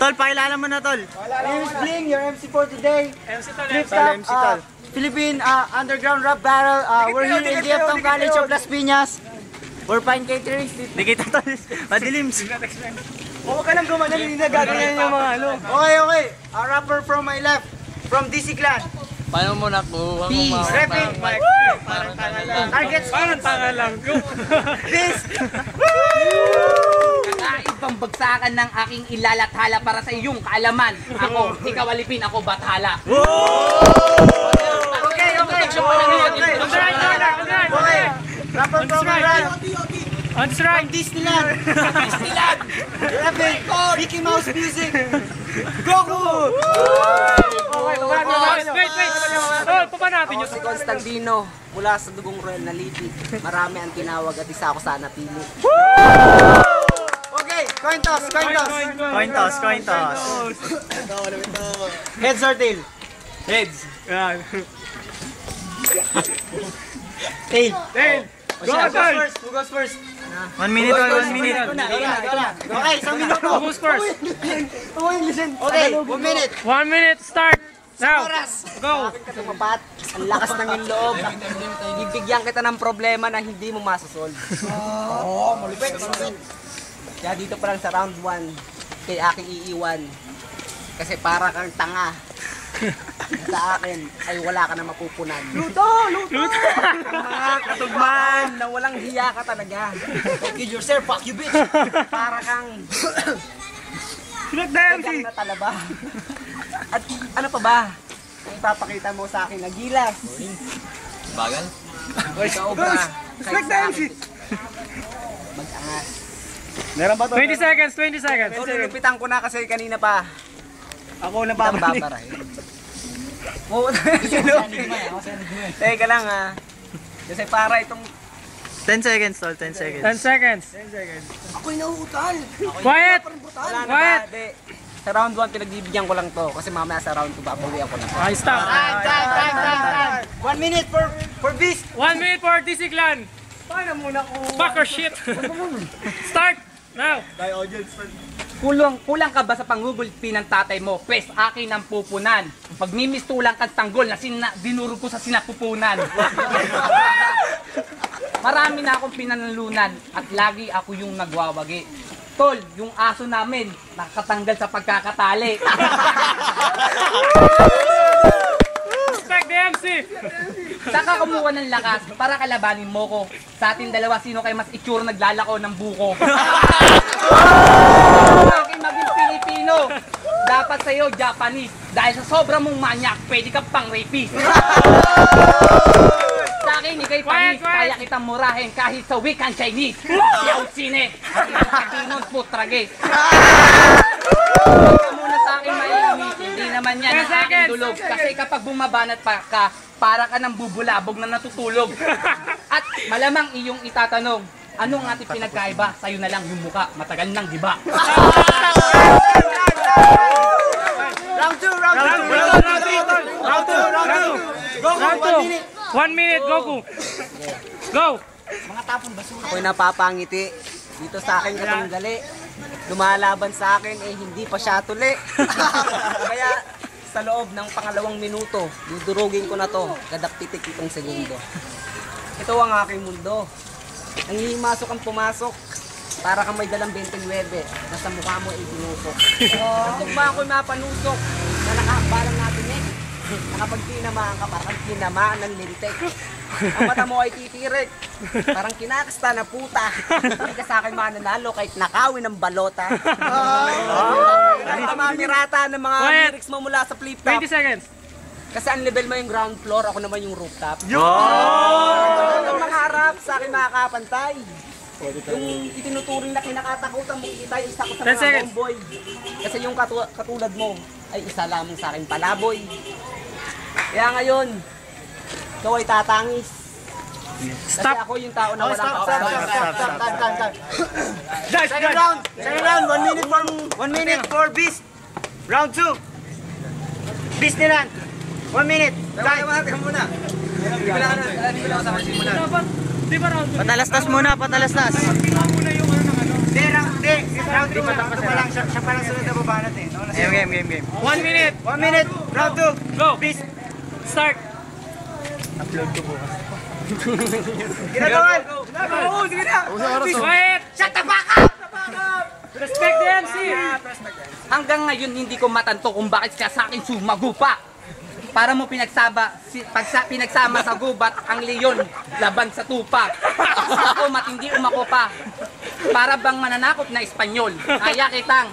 Tol, pakilala mo na, Tol. My name is Bling, your MC for today. MC Tol, MC Tol. Philippine Underground Rap Battle. We're here in DFTong College of Las Piñas. We're fine catering. Di kita, Tol. Madilim. Huwag ka lang gumanan, hindi na gaganyan yung mga ano. Okay. A rapper from my left, from DC Clan. Paano mo nakuha mo Peace. Repping. Parang tanga lang. Target Parang tanga lang. Peace. Kakaibang bagsakan ng aking ilalathala para sa iyong kaalaman. Ako, ikaw alipin, ako bathala. Okay. On the right corner, on the right. Okay. Rapper from my right, On the right. Disneyland. Repping. Mickey Mouse Music. Goku. Wait. Oh, pa natin Ako si Constantino, mula sa dugong Royal Naliti. Marami ang tinawag at isa ako sa napili. Okay, coin toss. Coin toss. Heads or tail? Heads. Tail. Go, Tol. Who goes first? 1 minute, Tol. 1 minute. Okay, isang minuto. Who goes first? Okay, 1 minute. 1 minute, start. Now. Go. Tumapat, ang lakas ng iyong loob. Bibigyan kita ng problema na hindi mo masasolve. Malupit. Kaya dito pa lang sa round 1, kay aking iiwan. Kasi para kang tanga. Sa akin ay wala ka na mapupunan. Luto. Mga katugman na walang hiya ka talaga. Fuck yourself, fuck you bitch. Para kang MC. gagang na talaba. At ano pa ba? Ang ipapakita mo sa akin na gilas. Bagal? Sa obra. Kahit sa akin. Mag-angas. Meron ba 20 seconds. So, lulupitan ko na kasi kanina pa. Ako na Ang babaray. Oo, teka lang ha. Kasi para itong 10 seconds, Tol. 10 seconds. 10 seconds. ako'y nahutal. Quiet. wala na ba? Di, sa round 1 pinagbibigyan ko lang to. Kasi mamaya sa round 2 babawi ako na. Okay, stop. Time. 1 minute for Beast. 1 minute for DC Clan. Paano muna ko? Fuck or shit. Start. Now. Kulang ka ba sa pangugulpi ng tatay mo? Pwes, akin ang pupunan. Pag mimistulang kang tanggol na dinurog ko sa sinapupunan. Marami na akong pinanalunan at lagi ako yung nagwawagi. Tol, yung aso namin, nakatanggal sa pagkakatali. Respect the MC. Saka kumuha ng lakas para kalabanin mo ko. Sa ating dalawa, sino kayo mas itsura naglalako ng buko? Akin maging Pilipino. Dapat sa'yo, Japanese. Dahil sa sobra mong manyak, pwede ka pang rapist. Sa akin, ikay panis. Kaya kitang murahin kahit sa wikang Chinese. Yaw sine. At Pilipinos putrage. Huwag ka muna sa akin maiinis. Hindi naman yan ang aking dulog. Kasi kapag bumabanat pa ka, para ka ng bubulabog na natutulog. At malamang iyong itatanong, ano ang ating pinagkaiba? Sa'yo na lang yung muka. Matagal nang diba? Round 2. Round 2. 1 minute, Goku. Go. Ako'y napapangiti. Dito sa akin katunggali. Lumalaban sa akin eh hindi pa siya tuli. Kaya sa loob ng pangalawang minuto, dudurugin ko na to. Kadaktitik itong segundo. Ito ang aking mundo. Ang himasok ang pumasok. Para kang may dalang 29 na sa mukha mo ay pinusok. Kung ba ako'y mapanusok na nakabalang natin eh. Nakapag tinamaan ka, parang tinamaan ng lintik. Ang mata mo ay titirik. Parang kinakasta na puta. Hindi ka sa akin mananalo kahit nakawin ng balota. Ang mamirata ng mga lyrics mo mula sa flip top. 20 seconds. Kasi ang level mo yung ground floor, ako naman yung rooftop. Oh! Ang maharap sa akin makakapantay. Yung itinuturing na kinakatakutan mo kita, isa ko sa 10 mga seconds. homeboy. Kasi yung katulad mo ay isa lamang sa akin palaboy. Kaya ngayon, ikaw ay tatangis. Kasi Stop. ako yung tao na walang Stop. kapatid. Second round. 1 minute for Beast. Round 2. Beast nilan. 1 minute. Time. Muna. Di ba round 2? Patalastas muna, patalastas. Hindi, round 2 pa lang. Siya pa lang sunod na baba Game. 1 minute. 1 minute, round 2. Go. Start. Ginagawan! Oo, sige na! Quiet. Shut the fuck up! Respect the MC. Hanggang ngayon hindi ko matanto kung bakit ka sa akin sumagupa. Para mo pinagsama sa gubat ang leyon laban sa tupa. Ako matindi umako pa. Para bang mananakop na Espanyol. Kaya kitang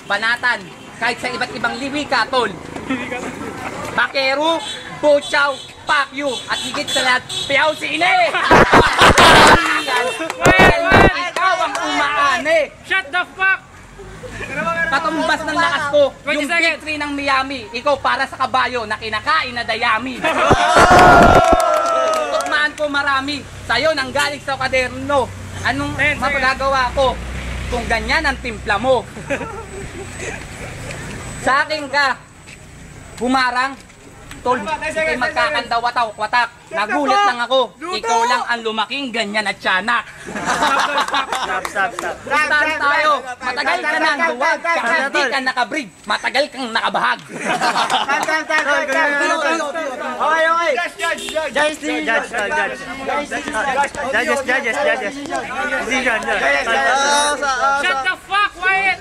banatan kahit sa iba't ibang liwi ka, tol. Bakero, Bochaw, Pakyo, at higit sa lahat, Piyaw si Ine! Ikaw ang umaane! Shut the fuck. Katumbas ng lakas ko, 20 yung seconds. victory ng Miami, ikaw para sa kabayo na kinakain na dayami. Tukmaan ko marami, sa'yo nang galing sa kaderno. Anong 10 seconds. mapagagawa ko kung ganyan ang timpla mo? Sa akin ka, humarang, tol, ikay magkakandawataw-watak. Nagulat lang ako, ikaw lang ang lumaking ganyan at tiyanak. Stop. Puntahan tayo, matagal ka nang duwag, kahit di ka nakabrig, matagal kang nakabahag. Okay. Judge. Decision. Shut the fuck. Quiet.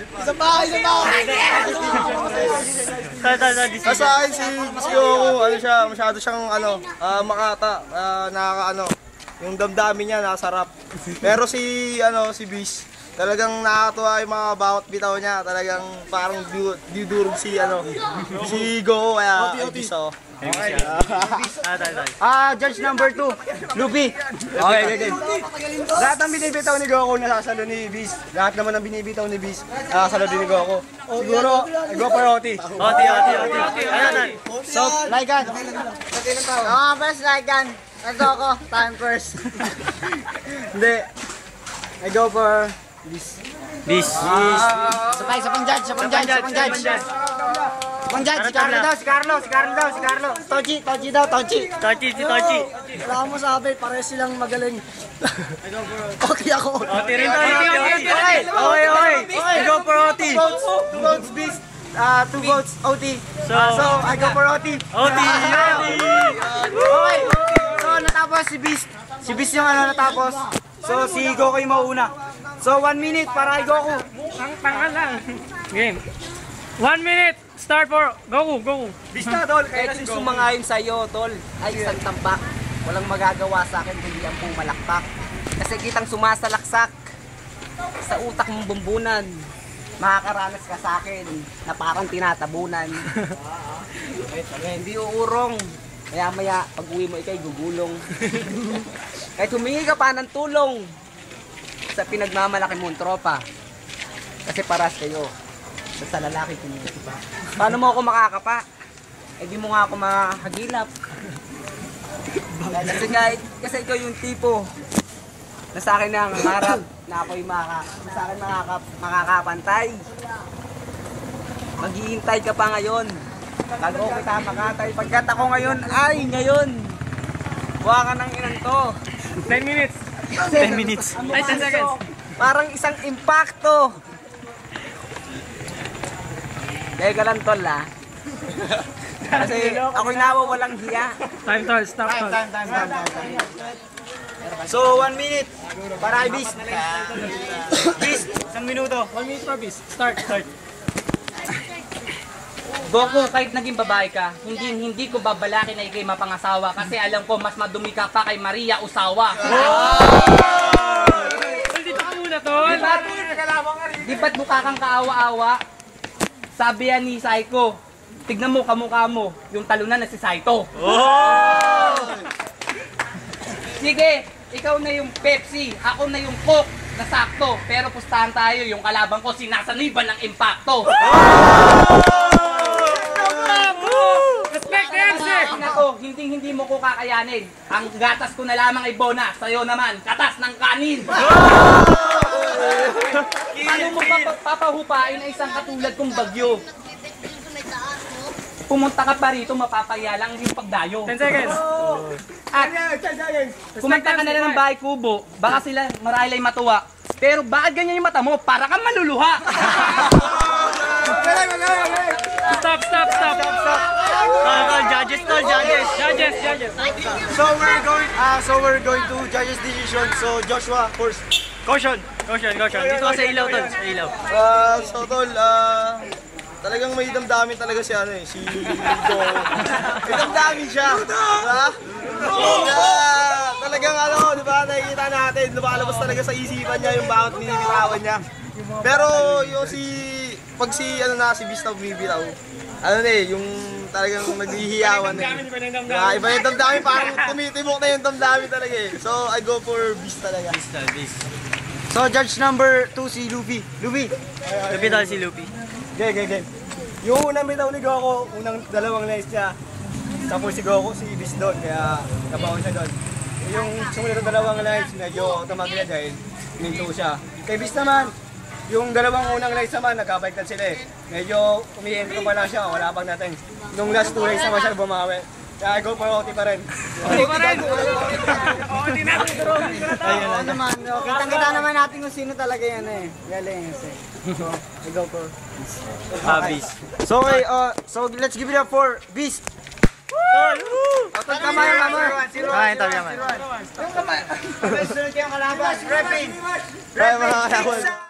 Sa akin si Goku, ano siya, masyado siyang makata, yung damdamin niya nasarap. Pero si Beast, talagang nakakatuwa yung mga bawat bitaw niya, talagang parang dudurog si Goku, kaya Beast ako. Judge number 2, Luby. Okay. Lahat ng binibitaw ni Goku nasasalo ni Beast. Lahat naman ng binibitaw ni Beast nasasalo din ni Goku. Siguro, I go for OT. So, Lycan. First Lycan. Ito ako, time first. Hindi. I go for Beast. Sabay, sa pang judge. Si Carlo daw. Tochi daw. Torchi. Wala akong masabi, pares silang magaling. Okay ako. Oti rin to. Okay. I go for OT. 2 votes Beast. 2 votes OT. So I go for OT. Okay. So natapos si Beast. Si Beast yung natapos. So si Goku yung mauuna. So 1 minute para kay Goku. Ang tanga lang. Game. 1 minute. Start for Goku. Beast na tol. Kahit yung sumangayon sa'yo, tol, ay isang tambak. Walang magagawa sa akin kundi ang pumalakpak. Kasi kitang sumasalaksak sa utak mong bumbunan. Makakaranas ka sa akin na parang tinatabunan. Hindi uurong. Maya pag uwi mo ikay gugulong. Kahit humingi ka pa ng tulong sa pinagmamalaki mong tropa. Kasi paras kayo. Sa lalaki pa. Paano mo ako makakapa? Eh di mo nga ako makahagilap. Kasi ikaw yung tipo na sa akin ang harap na ako'y sa akin makakapantay. Maghihintay ka pa ngayon bago kita makatay. Pagkat ako ngayon, buha ka ng inan to. 10 minutes. 10 minutes. Ay, 10 seconds. Parang isang impacto. Dahil ka lang tol Kasi ako'y nawawalang hiya. Time tol. Stop tol. So 1 minute para kay Beast. Beast, 1 minuto. 1 minute for Beast. Start. Goku, kahit naging babae ka, hindi ko babalakin na ikay mapangasawa kasi alam ko mas madumi ka pa kay Maria Usawa. Dito ka muna tol. Di ba't mukha kang kaawa-awa? Sabi yan ni Saiko, tignan mo kamukha mo, yung talunan na si Saito. Sige, ikaw na yung Pepsi, ako na yung Coke na sakto. Pero pustahan tayo, yung kalaban ko sinasaniban ng impacto. Respect the MC. Hindi mo ko kakayanin. Ang gatas ko na lamang ay bonus, sa'yo naman, katas ng kanin. Paano mo papahupain na isang katulad kong bagyo? Pumunta ka pa rito, mapapaya lang yung pagdayo. 10 seconds. At kumanta ka na lang ng bahay kubo, baka sila marahil ay matuwa. Pero bakit ganyan yung mata mo? Para kang maluluha. Stop. Judges to, judges. Judges. So we're going to judges decision. So Joshua first. Caution. Dito ka sa ilaw, tol. Sa ilaw. So tol, talagang may damdamin talaga si ano eh, si Lido. May damdamin siya. Diba? Talagang ano, di ba, nakikita natin, lumalabas talaga sa isipan niya yung bawat binibitawan niya. Pero yung pag si Beast na bumibitaw, ano na eh, yung talagang naghihiyawan eh. Iba yung damdamin, parang tumitibok na yung damdamin talaga eh. So I go for Beast talaga. Beast. So, judge number 2 si Luffy. Lupi daw si Lupi. Game. Yung unang bitaw ni Goku, unang dalawang lines niya, tapos si Goku, si Beast doon, kaya nabaon siya doon. Yung sumunod na dalawang lines, medyo tumagi na dahil minto siya. Kay Beast naman, yung dalawang unang lines naman, nagkabaliktad sila eh. Medyo umiintro pa lang siya, wala pang natin. Nung last 2 lines naman siya bumawi. Kaya go for OT pa rin. Oo naman, kitang-kita naman natin kung sino talaga yan eh. Galing kasi. So, I go for Beast. So, okay, so let's give it up for Beast. Tol, kamay, mama. Kain tabi naman. Sunod yung kalaban. Repping. Kaya mga kalaban.